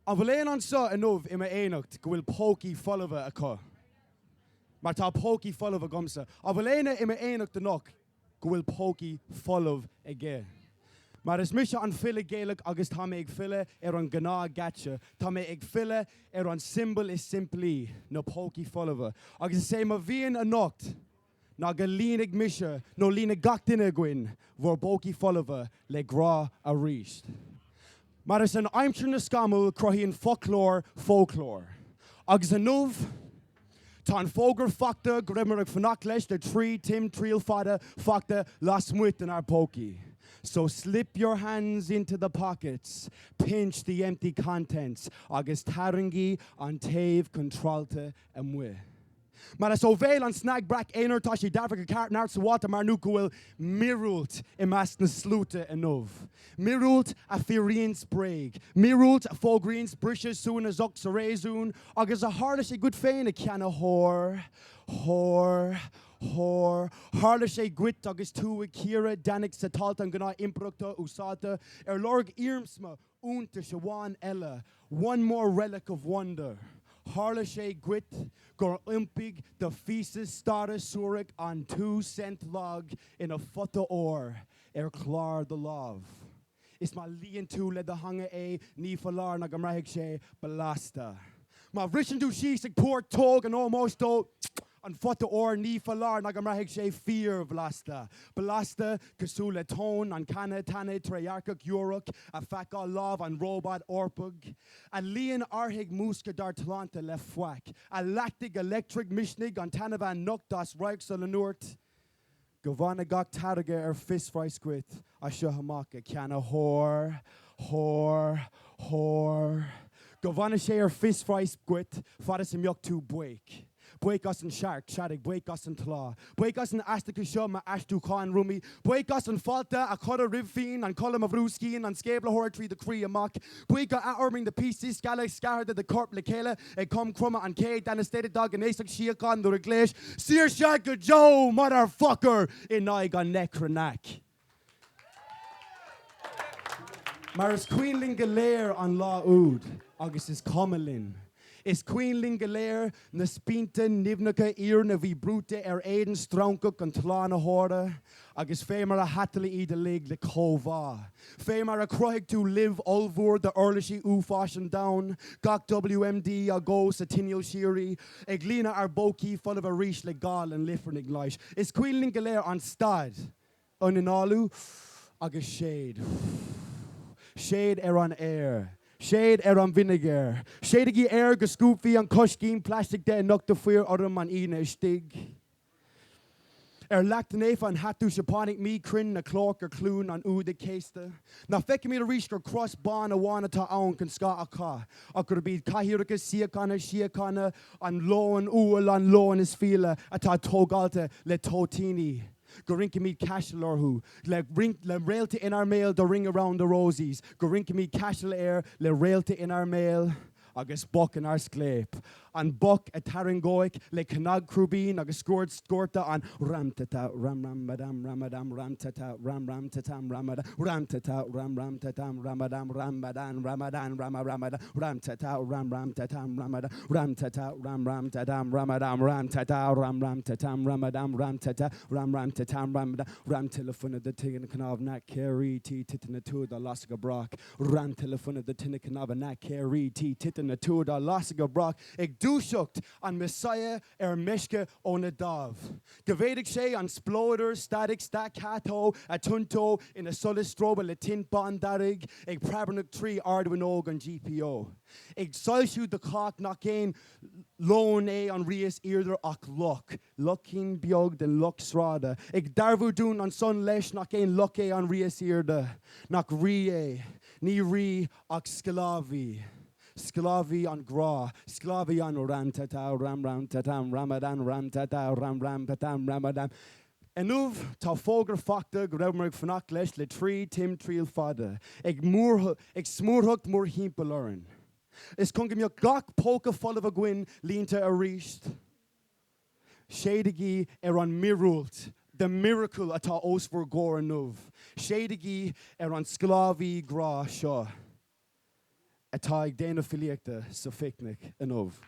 A bhfuil an sa anmh ima éanacht go bhfuil pócaí folamh acu. Mar tá pócaí folamh gomsa. A bhfuil ima éanacht anach go bhfuil pócaí folamh aige. Mar is mise an fille Gaeilge agus tá mé ag fille an gná gatse. Tá mé ag fille an symbol is simplí na pócaí folamh. Agus is ma bhíon anocht na go línig mise nó lína gach duine gcuin bhór pócaí folamh le grá a ríist. Mar is an aimtir na scamú croithíonn folklór. Agus anmh tá an fógur facta go raibh mar ag fanacht leis de trí tim tríal fada facta las muit in our pócaí. So slip your hands into the pockets, pinch the empty contents, agus tarangi an taobh controlta amwe. Mar is óvéil an snag brac éonar tá sé darfa go ceart náart sa bháta mar nú go bhfuil mirúlt I meas na slúta anmh. Mirúlt a firíonn spréig. Mirúlt a fógraíonn brisise súna zocht sa réasún, agus a hála sé good féin a ceanna hór. Hála sé gwit agus tú a círa danig sa talta an gná imprachta úsáta lorg íarmsma únta se bháin eile. One more relic of wonder. Hála sé gwit gur impig de físa stada súric an 2-cent log in a fota ór clár de láv. Is má líon tú le de hanga ní falár na gamraigh sé balasta. Má bhrisin tú síos ag pór tóg an ómós dó an fota ór ní falár na gamraigh sé fír blasta. Balasta cosú le tón an canna tanna treyarcach Euroc a feicá láv an robot orpug. A líon arthig músca dar talanta le fuac. A lactic electric misnig an tanna van nuchtás raig sa lenúirt. Go bhana gach targa fisfraiscuit a seo hamach a ceanna hór. Go bhana sé fisfraiscuit fada sa mbeocht tú buic. Buic as an shark, shadig, buic as an tlá. Buic as an astic seo ma ashtú cáin rumi. Buic as an falta a chud a ribhín an colm a bhrúscín an scéabla hóirtrí de crí amach. Buic a orming the pieces, scala scarda the corp le céile ag com crumma an céad dan a stated dog an éisach siacán do regléis. Sir Shaka Joe, motherfucker, in naig an necranac. Mar is Queenling Galéir an lá úd, agus is Comalin. Is Queenling Galéir na spínta nivnacha ír na bhí brúta éidan strancach an tlána hóra, agus fé mar a hatala iad a lig le cóbhá. Fé mar a croigh tú live olbhúr de orlaisí úfás an down, gach WMD a go sa tinneal sirí, ag lína ar bócaí full of a ríis le gáil an lifranig leis. Is Queenling Galéir an stad, an inálu, agus shade. Shade an air. Shade an vinegar. Shade agi go scoopy an coscín plastic de knock the fuir orm an ine stig. Lacht an éfa an hatú sepánic mí crin na clór clún an úd a céiste. Na feice mí a ríis gur cross bán a bhána tá ann can sca a cá. A gur bíd caithíracha siacana an lóan úil an lóan is fíle atá tógáilta le tótíní. Go rinke me cashel orhu. Le réalte in our mail do ring around the rosies. Go rinke me cashel air le réalte in our mail. Agus buck in our sclape. An buck a tarangoic le canag crubin agus scorta an ramtata ram madam ramadam ramtata ram tatam ramada ramtata ram tatam ramadam ramadan ramada ramtata ram tatam ramada ramtata ram tatam ramadam ramtata ram tatam ramadam ramtata ram tatam ramada ram telephone the tin canav nat carry t titina to the lasga brock ram telephone the tin canav nat carry t titina to the lasga brock dúiseacht an Messiah meisce óna dámh. Govéidigh sé an splóidir static staccato a tuntó ina solas stroba le tinpán darig ag prabanach trí ardhainóg an GPO. Ag soilsiú de clock nach céin lón an rias irdar ach luck. Luckin beag den luck sráda. Ag darbhú dún an son leis nach céin luck an rias irda. Nach rí ní rí ach scalavi. Sclavi on gra, sclavi on ramtata, ram tatam, ramadan, ramtata, ram tatam, ramadan. Enuv tá fógur facta go raibh mar fanacht leis le trí tim tríal fada. Ag smúrthacht mór hímpel orin. Is cún go mbeadh gach póca folamh a gcuin línta a ríist. Séadagí an mirúlt. The miracle atá osfor gór enuv. Séadagí an sclavi gra seo. atá ag déanamh filiachta sa picnic an óbh.